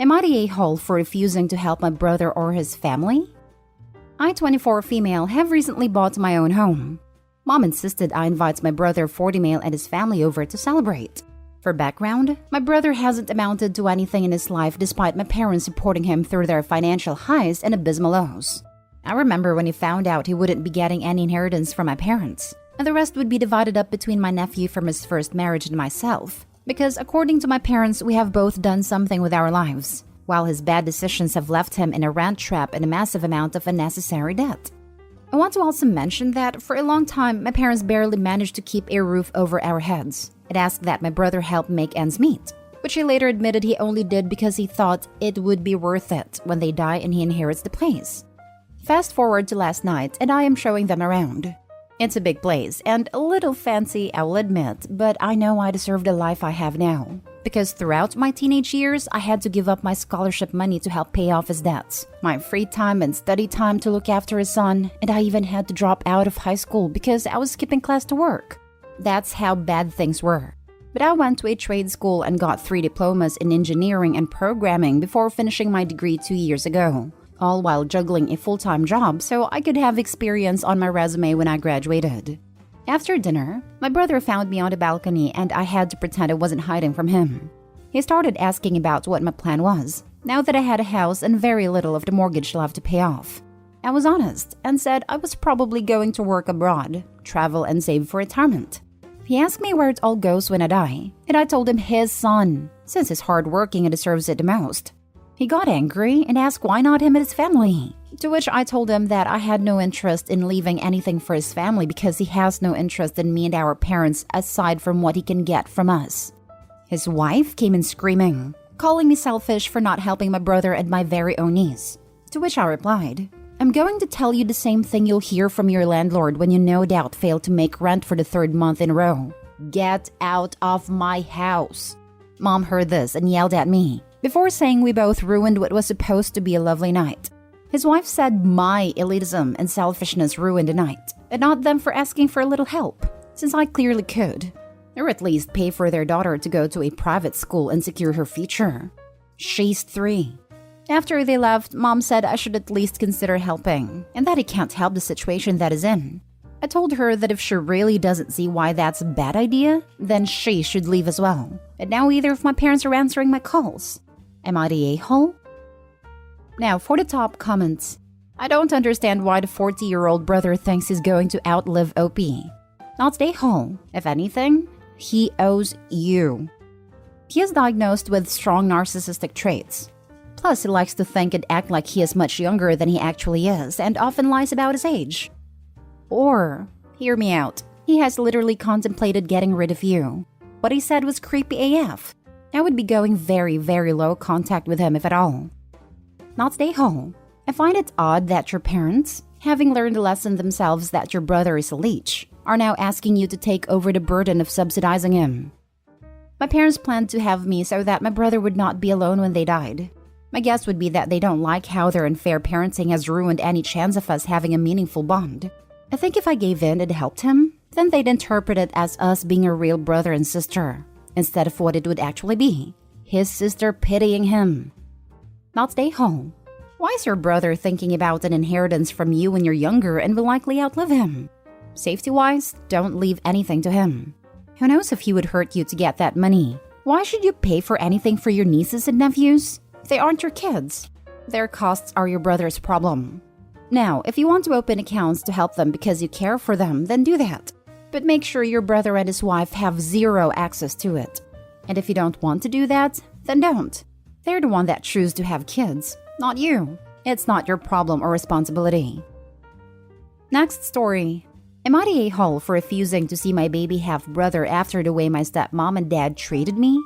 Am I the a-hole for refusing to help my brother or his family? I, 24 female, have recently bought my own home. Mom insisted I invite my brother 40 male and his family over to celebrate. For background, my brother hasn't amounted to anything in his life despite my parents supporting him through their financial highs and abysmal lows. I remember when he found out he wouldn't be getting any inheritance from my parents, and the rest would be divided up between my nephew from his first marriage and myself, because according to my parents, we have both done something with our lives, while his bad decisions have left him in a rent trap and a massive amount of unnecessary debt. I want to also mention that for a long time, my parents barely managed to keep a roof over our heads. It asked that my brother help make ends meet, which he later admitted he only did because he thought it would be worth it when they die and he inherits the place. Fast forward to last night, and I am showing them around. It's a big place and a little fancy, I will admit, but I know I deserve the life I have now. Because throughout my teenage years, I had to give up my scholarship money to help pay off his debts, my free time and study time to look after his son, and I even had to drop out of high school because I was skipping class to work. That's how bad things were. But I went to a trade school and got 3 diplomas in engineering and programming before finishing my degree 2 years ago, all while juggling a full-time job so I could have experience on my resume when I graduated. After dinner, my brother found me on the balcony and I had to pretend I wasn't hiding from him. He started asking about what my plan was, now that I had a house and very little of the mortgage left to pay off. I was honest and said I was probably going to work abroad, travel and save for retirement. He asked me where it all goes when I die, and I told him his son, since he's hardworking and deserves it the most. He got angry and asked why not him and his family, to which I told him that I had no interest in leaving anything for his family because he has no interest in me and our parents aside from what he can get from us. His wife came in screaming, calling me selfish for not helping my brother and my very own niece, to which I replied, I'm going to tell you the same thing you'll hear from your landlord when you no doubt fail to make rent for the 3rd month in a row. Get out of my house. Mom heard this and yelled at me, before saying we both ruined what was supposed to be a lovely night. His wife said my elitism and selfishness ruined the night, and not them for asking for a little help, since I clearly could. Or at least pay for their daughter to go to a private school and secure her future. She's 3. After they left, Mom said I should at least consider helping, and that he can't help the situation that is in. I told her that if she really doesn't see why that's a bad idea, then she should leave as well. And now either of my parents are answering my calls. Am I the a-hole? Now for the top comments. I don't understand why the 40-year-old brother thinks he's going to outlive OP. Not the a-hole. If anything, he owes you. He is diagnosed with strong narcissistic traits. Plus, he likes to think and act like he is much younger than he actually is and often lies about his age. Or, hear me out, he has literally contemplated getting rid of you. What he said was creepy AF. I would be going very, very low contact with him if at all. Not the a-hole. I find it odd that your parents, having learned the lesson themselves that your brother is a leech, are now asking you to take over the burden of subsidizing him. My parents planned to have me so that my brother would not be alone when they died. My guess would be that they don't like how their unfair parenting has ruined any chance of us having a meaningful bond. I think if I gave in and helped him, then they'd interpret it as us being a real brother and sister, instead of what it would actually be, his sister pitying him. Not the a-hole. Why is your brother thinking about an inheritance from you when you're younger and will likely outlive him? Safety-wise, don't leave anything to him. Who knows if he would hurt you to get that money? Why should you pay for anything for your nieces and nephews? They aren't your kids. Their costs are your brother's problem. Now, if you want to open accounts to help them because you care for them, then do that. But make sure your brother and his wife have zero access to it. And if you don't want to do that, then don't. They're the one that choose to have kids, not you. It's not your problem or responsibility. Next story. Am I the a-hole for refusing to see my baby half-brother after the way my stepmom and dad treated me?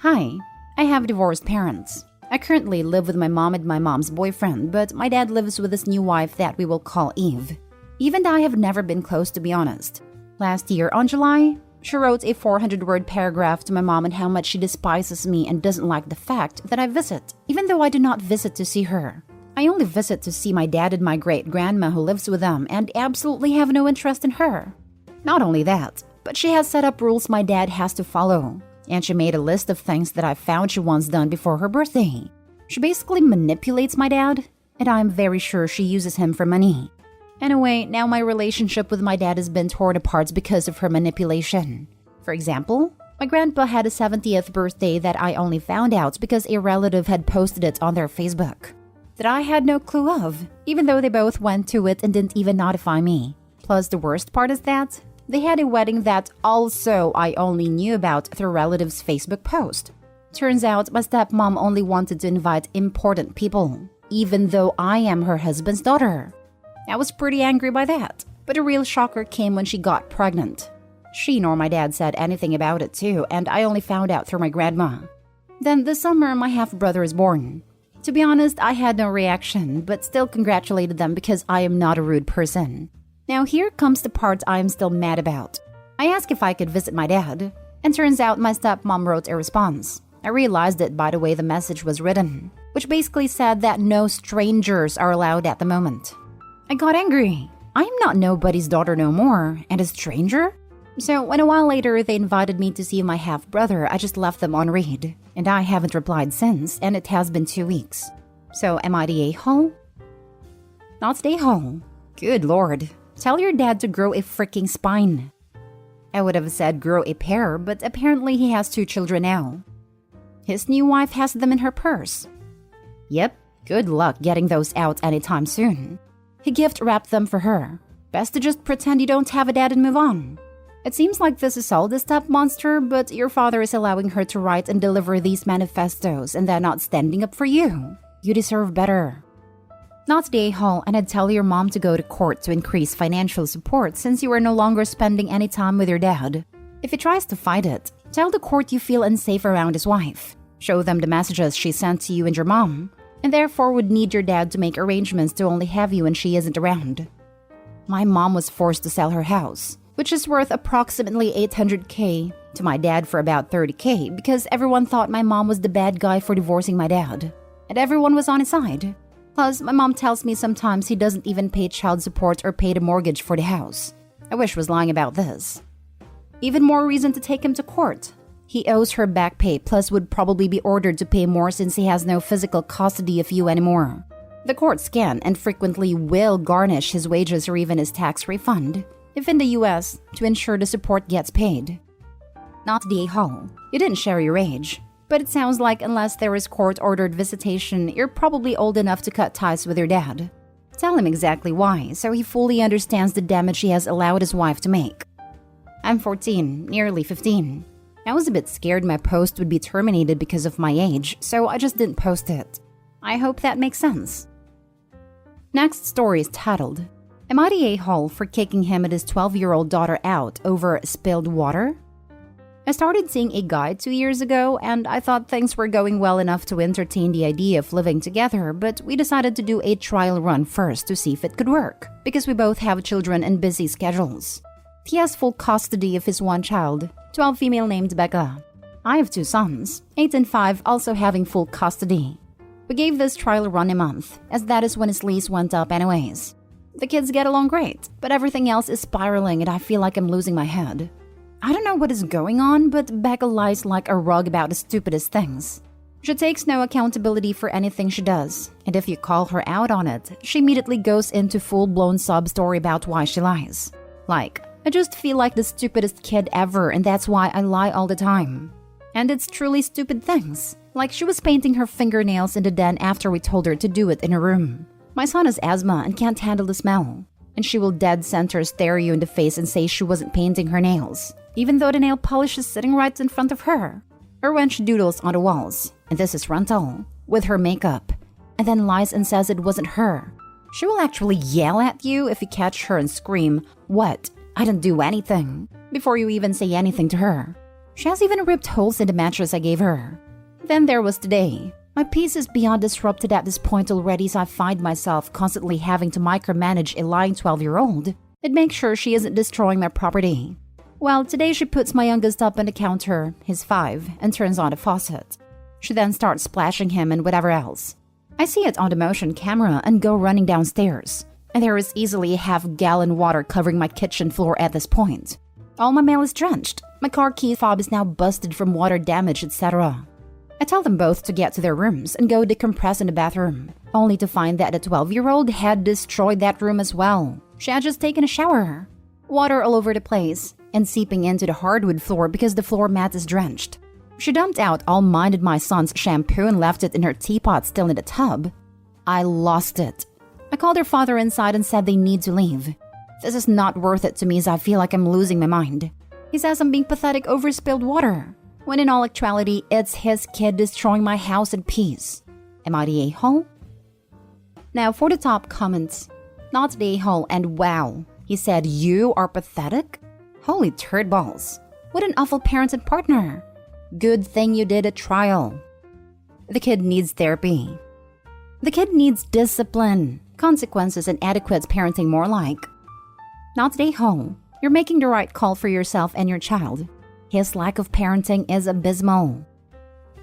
Hi, I have divorced parents. I currently live with my mom and my mom's boyfriend, but my dad lives with his new wife that we will call Eve. Eve and I have never been close, to be honest. Last year, on July, she wrote a 400-word paragraph to my mom on how much she despises me and doesn't like the fact that I visit, even though I do not visit to see her. I only visit to see my dad and my great-grandma who lives with them and absolutely have no interest in her. Not only that, but she has set up rules my dad has to follow, And she made a list of things that I found she once done before her birthday. She basically manipulates my dad, and I'm very sure she uses him for money. Anyway, now my relationship with my dad has been torn apart because of her manipulation. For example, my grandpa had a 70th birthday that I only found out because a relative had posted it on their Facebook. That I had no clue of, even though they both went to it and didn't even notify me. Plus, the worst part is that they had a wedding that also I only knew about through relatives' Facebook post. Turns out my stepmom only wanted to invite important people, even though I am her husband's daughter. I was pretty angry by that, but a real shocker came when she got pregnant. She nor my dad said anything about it too, and I only found out through my grandma. Then this summer, my half-brother is born. To be honest, I had no reaction, but still congratulated them because I am not a rude person. Now here comes the part I am still mad about. I asked if I could visit my dad, and turns out my stepmom wrote a response. I realized it by the way the message was written, which basically said that no strangers are allowed at the moment. I got angry. I am not nobody's daughter no more, and a stranger? So when a while later they invited me to see my half-brother, I just left them on read. And I haven't replied since, and it has been 2 weeks. So am I the a-hole? Not the a-hole. Good lord. Tell your dad to grow a freaking spine. I would have said grow a pair, but apparently he has 2 children now. His new wife has them in her purse. Yep, good luck getting those out anytime soon. He gift-wrapped them for her. Best to just pretend you don't have a dad and move on. It seems like this is all the step-monster, but your father is allowing her to write and deliver these manifestos and they're not standing up for you. You deserve better. Not the a-hole, and I'd tell your mom to go to court to increase financial support since you are no longer spending any time with your dad. If he tries to fight it, tell the court you feel unsafe around his wife. Show them the messages she sent to you and your mom, and therefore would need your dad to make arrangements to only have you when she isn't around. My mom was forced to sell her house, which is worth approximately $800K, to my dad for about $30K because everyone thought my mom was the bad guy for divorcing my dad. And everyone was on his side. Plus, my mom tells me sometimes he doesn't even pay child support or pay the mortgage for the house. I wish was lying about this. Even more reason to take him to court. He owes her back pay plus would probably be ordered to pay more since he has no physical custody of you anymore. The courts can and frequently will garnish his wages or even his tax refund, if in the US, to ensure the support gets paid. Not the a-hole. You didn't share your age. But it sounds like unless there is court-ordered visitation, you're probably old enough to cut ties with your dad. Tell him exactly why, so he fully understands the damage he has allowed his wife to make. I'm 14, nearly 15. I was a bit scared my post would be terminated because of my age, so I just didn't post it. I hope that makes sense. Next story is titled, Am I the a-hole for kicking him and his 12-year-old daughter out over spilled water? I started seeing a guy 2 years ago, and I thought things were going well enough to entertain the idea of living together, but we decided to do a trial run first to see if it could work, because we both have children and busy schedules. He has full custody of his one child, 12 female named Becca. I have 2 sons, 8 and 5, also having full custody. We gave this trial run a month, as that is when his lease went up anyways. The kids get along great, but everything else is spiraling and I feel like I'm losing my head. I don't know what is going on, but Becca lies like a rug about the stupidest things. She takes no accountability for anything she does, and if you call her out on it, she immediately goes into full-blown sub-story about why she lies. Like, I just feel like the stupidest kid ever and that's why I lie all the time. And it's truly stupid things. Like she was painting her fingernails in the den after we told her to do it in her room. My son has asthma and can't handle the smell. And she will dead center stare you in the face and say she wasn't painting her nails, even though the nail polish is sitting right in front of her. Or when she doodles on the walls, and this is rental, with her makeup, and then lies and says it wasn't her. She will actually yell at you if you catch her and scream, "What? I didn't do anything," before you even say anything to her. She has even ripped holes in the mattress I gave her. Then there was today. My peace is beyond disrupted at this point already, so I find myself constantly having to micromanage a lying 12-year-old and make sure she isn't destroying my property. Well, today she puts my youngest up on the counter, he's 5, and turns on the faucet. She then starts splashing him and whatever else. I see it on the motion camera and go running downstairs, and there is easily a half-gallon water covering my kitchen floor at this point. All my mail is drenched, My car key fob is now busted from water damage, etc. I tell them both to get to their rooms and go decompress in the bathroom, only to find that the 12-year-old had destroyed that room as well. She had just taken a shower. Water all over the place and seeping into the hardwood floor because the floor mat is drenched. She dumped out all mine and my son's shampoo and left it in her teapot still in the tub. I lost it. I called her father inside and said they need to leave. This is not worth it to me as I feel like I'm losing my mind. He says I'm being pathetic over spilled water, when in all actuality, it's his kid destroying my house in peace. Am I the a-hole? Now for the top comments. Not the a-hole and wow. He said, you are pathetic? Holy turd balls. What an awful parent and partner. Good thing you did a trial. The kid needs therapy. The kid needs discipline, consequences, and adequate parenting more like. Not the a-hole. You're making the right call for yourself and your child. His lack of parenting is abysmal.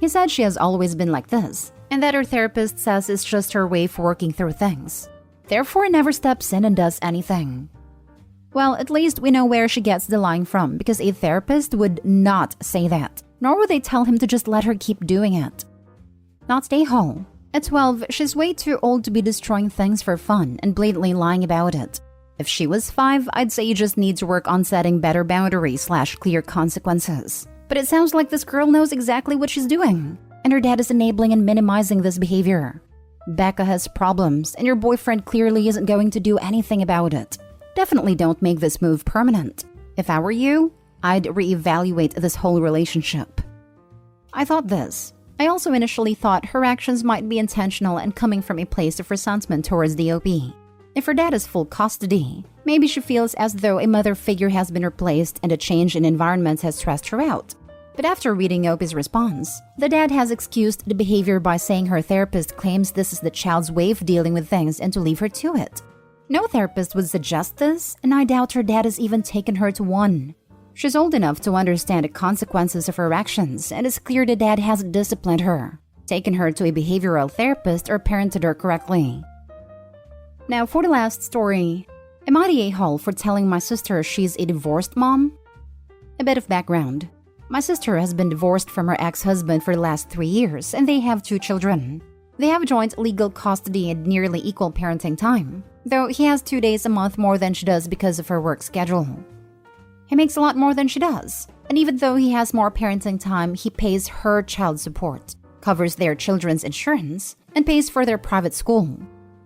He said she has always been like this, and that her therapist says it's just her way of working through things. Therefore, never steps in and does anything. Well, at least we know where she gets the line from, because a therapist would not say that, nor would they tell him to just let her keep doing it. Not stay home. At 12, she's way too old to be destroying things for fun and blatantly lying about it. If she was 5, I'd say you just need to work on setting better boundaries/clear consequences. But it sounds like this girl knows exactly what she's doing, and her dad is enabling and minimizing this behavior. Becca has problems, and your boyfriend clearly isn't going to do anything about it. Definitely don't make this move permanent. If I were you, I'd reevaluate this whole relationship. I thought this. I also initially thought her actions might be intentional and coming from a place of resentment towards the OP. If her dad has full custody, maybe she feels as though a mother figure has been replaced and a change in environment has stressed her out. But after reading OP's response, the dad has excused the behavior by saying her therapist claims this is the child's way of dealing with things and to leave her to it. No therapist would suggest this, and I doubt her dad has even taken her to one. She's old enough to understand the consequences of her actions, and it's clear the dad hasn't disciplined her, taken her to a behavioral therapist, or parented her correctly. Now for the last story. Am I the a-hole for telling my sister she's a divorced mom? A bit of background. My sister has been divorced from her ex-husband for the last 3 years, and they have 2 children. They have joint legal custody and nearly equal parenting time, though he has 2 days a month more than she does because of her work schedule. He makes a lot more than she does, and even though he has more parenting time, he pays her child support, covers their children's insurance, and pays for their private school.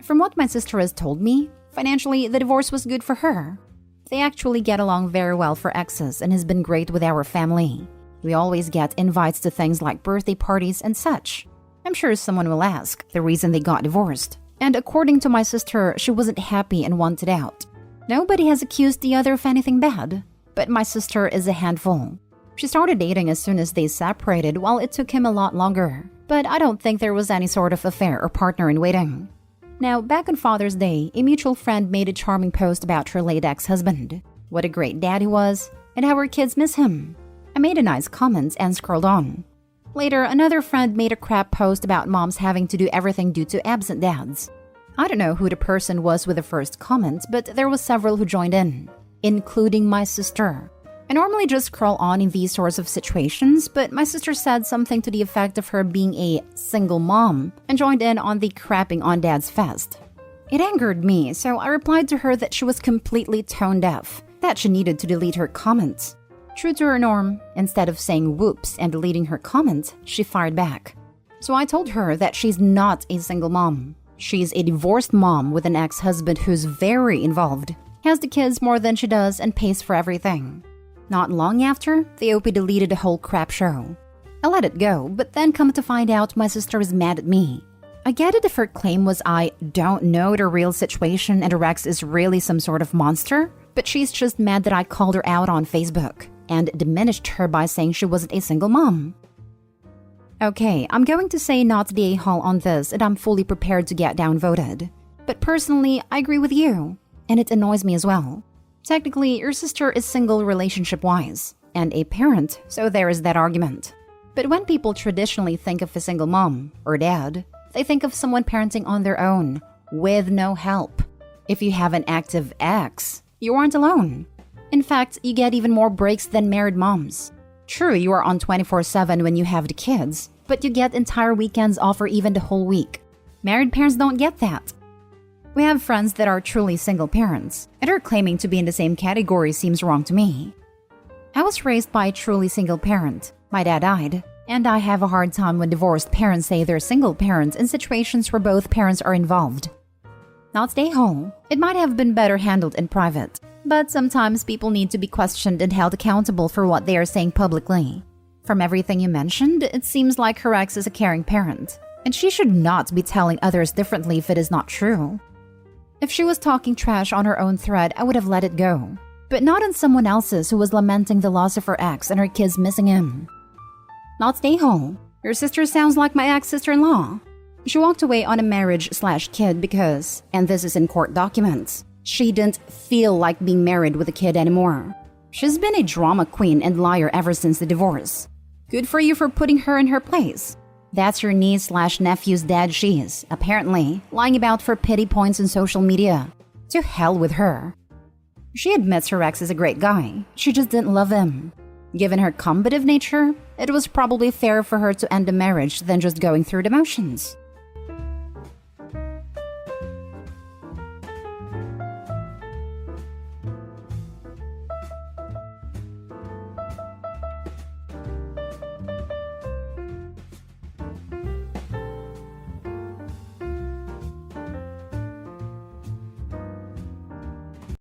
From what my sister has told me, financially, the divorce was good for her. They actually get along very well for exes and has been great with our family. We always get invites to things like birthday parties and such. I'm sure someone will ask the reason they got divorced. And according to my sister, she wasn't happy and wanted out. Nobody has accused the other of anything bad, but my sister is a handful. She started dating as soon as they separated, while it took him a lot longer. But I don't think there was any sort of affair or partner in waiting. Now, back on Father's Day, a mutual friend made a charming post about her late ex-husband. What a great dad he was, and how her kids miss him. I made a nice comment and scrolled on. Later, another friend made a crap post about moms having to do everything due to absent dads. I don't know who the person was with the first comment, but there was several who joined in, including my sister. I normally just scroll on in these sorts of situations, but my sister said something to the effect of her being a single mom and joined in on the crapping on dad's fest. It angered me, so I replied to her that she was completely tone deaf, that she needed to delete her comments. True to her norm, instead of saying whoops and deleting her comment, she fired back. So I told her that she's not a single mom. She's a divorced mom with an ex-husband who's very involved, has the kids more than she does, and pays for everything. Not long after, the OP deleted the whole crap show. I let it go, but then come to find out my sister is mad at me. I get it if her claim was I don't know the real situation and Rex is really some sort of monster, but she's just mad that I called her out on Facebook and diminished her by saying she wasn't a single mom. Okay, I'm going to say not the a-hole on this, and I'm fully prepared to get downvoted. But personally, I agree with you, and it annoys me as well. Technically, your sister is single relationship-wise, and a parent, so there is that argument. But when people traditionally think of a single mom or dad, they think of someone parenting on their own, with no help. If you have an active ex, you aren't alone. In fact, you get even more breaks than married moms. True, you are on 24/7 when you have the kids, but you get entire weekends off or even the whole week. Married parents don't get that. We have friends that are truly single parents, and her claiming to be in the same category seems wrong to me. I was raised by a truly single parent. My dad died, and I have a hard time when divorced parents say they're single parents in situations where both parents are involved. Not stay home. It might have been better handled in private, but sometimes people need to be questioned and held accountable for what they are saying publicly. From everything you mentioned, it seems like her ex is a caring parent, and she should not be telling others differently if it is not true. If she was talking trash on her own thread, I would have let it go, but not on someone else's who was lamenting the loss of her ex and her kids missing him. Not stay home. Your sister sounds like my ex-sister-in-law. She walked away on a marriage/kid because, and this is in court documents, she didn't feel like being married with a kid anymore. She's been a drama queen and liar ever since the divorce. Good for you for putting her in her place. That's your niece/nephew's dad she is, apparently, lying about for pity points on social media. To hell with her. She admits her ex is a great guy, she just didn't love him. Given her combative nature, it was probably fairer for her to end the marriage than just going through the motions.